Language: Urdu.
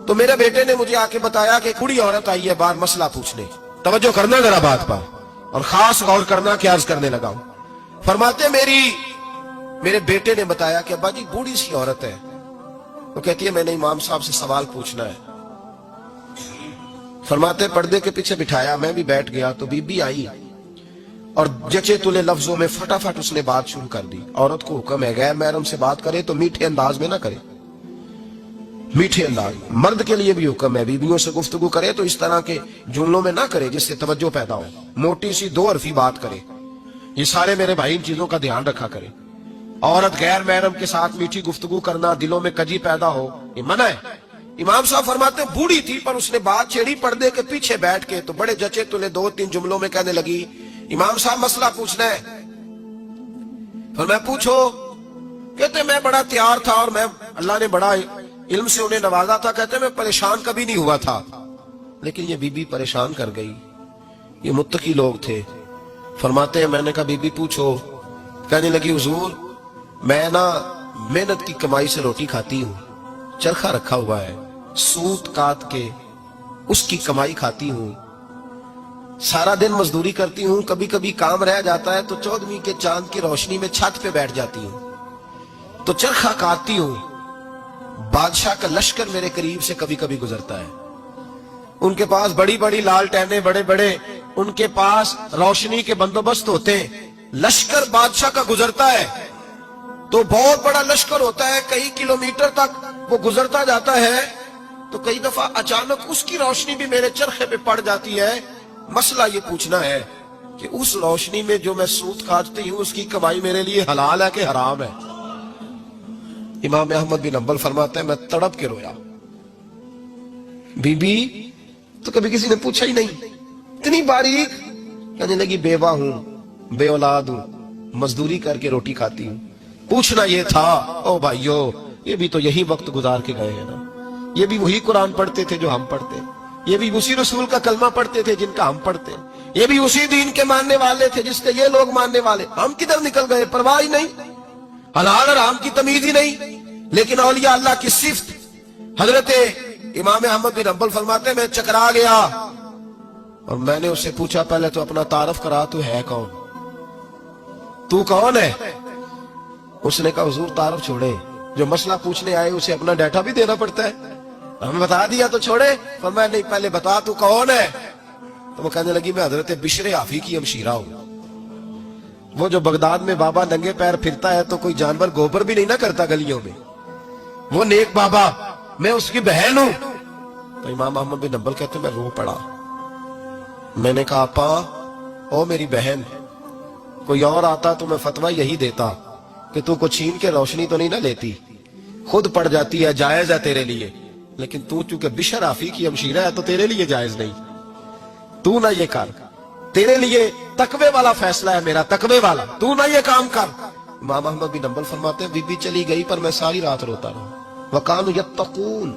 تو میرے بیٹے نے مجھے آکے بتایا کہ بوڑھی عورت آئی ہے باہر مسئلہ پوچھنے، توجہ کرنا ذرا بات پر، اور خاص غور کرنا کہ عرض کرنے لگا ہوں۔ فرماتے میرے بیٹے نے بتایا کہ ابا جی بوڑھی سی عورت ہے، وہ کہتی ہے میں نے امام صاحب سے سوال پوچھنا ہے۔ فرماتے پردے کے پیچھے بٹھایا، میں بھی بیٹھ گیا تو بی بی آئی اور جچے تلے لفظوں میں فٹافٹ اس نے بات شروع کر دی۔ عورت کو حکم ہے غیر محرم سے بات کرے تو میٹھے انداز میں نہ کرے، میٹھے انداز۔ مرد کے لیے بھی حکم ہے بیویوں سے گفتگو کرے تو اس طرح کے جملوں میں نہ کرے جس سے توجہ پیدا ہو، موٹی سی دو حرفی بات کرے۔ یہ سارے میرے بھائی ان چیزوں کا دھیان رکھا کرے۔ عورت غیر محرم کے ساتھ میٹھی گفتگو کرنا، دلوں میں کجی پیدا ہو، یہ منع ہے۔ امام صاحب فرماتے بوڑھی تھی پر اس نے بات چھیڑی پردے کے پیچھے بیٹھ کے، تو بڑے جچے تلے دو تین جملوں میں کہنے لگی امام صاحب مسئلہ پوچھنا ہے۔ پھر میں پوچھو، کہتے میں بڑا تیار تھا اور میں اللہ نے بڑا علم سے انہیں نوازا تھا، کہتے میں پریشان کبھی نہیں ہوا تھا، لیکن یہ بی بی پریشان کر گئی۔ یہ متقی لوگ تھے۔ فرماتے ہیں میں نے کہا بی بی پوچھو، کہنے لگی حضور میں نا محنت کی کمائی سے روٹی کھاتی ہوں، چرخہ رکھا ہوا ہے، سوت کاٹ کے اس کی کمائی کھاتی ہوں، سارا دن مزدوری کرتی ہوں، کبھی کبھی کام رہ جاتا ہے تو 14ویں کے چاند کی روشنی میں چھت پہ بیٹھ جاتی ہوں تو چرخہ کاٹتی ہوں۔ بادشاہ کا لشکر میرے قریب سے کبھی کبھی گزرتا ہے، ان کے پاس بڑی بڑی لالٹینیں، بڑے بڑے ان کے پاس روشنی کے بندوبست ہوتے ہیں، لشکر بادشاہ کا گزرتا ہے تو بہت بڑا لشکر ہوتا ہے، کئی کلومیٹر تک وہ گزرتا جاتا ہے، تو کئی دفعہ اچانک اس کی روشنی بھی میرے چرخے پہ پڑ جاتی ہے۔ مسئلہ یہ پوچھنا ہے کہ اس روشنی میں جو میں سوت کاٹتی ہوں اس کی کمائی میرے لیے حلال ہے کہ حرام ہے؟ امام احمد بن حنبل فرماتے ہیں میں تڑپ کے رویا۔ بی بی تو کبھی کسی نے پوچھا ہی نہیں، اتنی باریک، کہنے لگی بیوہ ہوں، بے اولاد ہوں، مزدوری کر کے روٹی کھاتی ہوں۔ پوچھنا یہ تھا او بھائیو، یہ بھی تو یہی وقت گزار کے گئے ہیں نا، یہ بھی وہی قرآن پڑھتے تھے جو ہم پڑھتے، یہ بھی اسی رسول کا کلمہ پڑھتے تھے جن کا ہم پڑھتے، یہ بھی اسی دین کے ماننے والے تھے جس کے یہ لوگ ماننے والے، ہم کدھر نکل گئے؟ پرواہ ہی نہیں، حلال حرام کی تمیز ہی نہیں۔ لیکن اولیاء اللہ کی صفت، حضرت امام احمد بن حنبل فرماتے میں چکرا گیا اور میں نے اس سے پوچھا پہلے تو اپنا تعارف کرا، تو ہے کون؟ تو کون ہے؟ اس نے کہا حضور تعارف چھوڑے، جو مسئلہ پوچھنے آئے اسے اپنا ڈیٹا بھی دینا پڑتا ہے، ہمیں بتا دیا تو چھوڑے۔ فرمایا نہیں پہلے بتا تو کون ہے؟ تو وہ کہنے لگی میں حضرت بشر حافی کی ہمشیرہ ہوں، وہ جو بغداد میں بابا ننگے پیر پھرتا ہے تو کوئی جانور گوبر بھی نہیں نہ کرتا گلیوں میں، وہ نیک بابا، میں اس کی بہن ہوں۔ تو امام احمد بن حنبل کہتے میں رو پڑا، میں نے کہا آپا او میری بہن، کوئی اور آتا تو میں فتویٰ یہی دیتا کہ تو کو چھین کے روشنی تو نہیں نہ لیتی، خود پڑ جاتی ہے، جائز ہے تیرے لیے، لیکن تو چونکہ بشر حافی کی ہمشیرہ ہے تو تیرے لیے جائز نہیں، تو نہ یہ کر، تیرے لیے تقوی والا فیصلہ ہے میرا، تقوی والا، تو نہ یہ کام کر۔ امام احمد بن حنبل فرماتے ہیں بی بی چلی گئی پر میں ساری رات روتا رہا۔ وَقَالُوا يَتَّقُونَ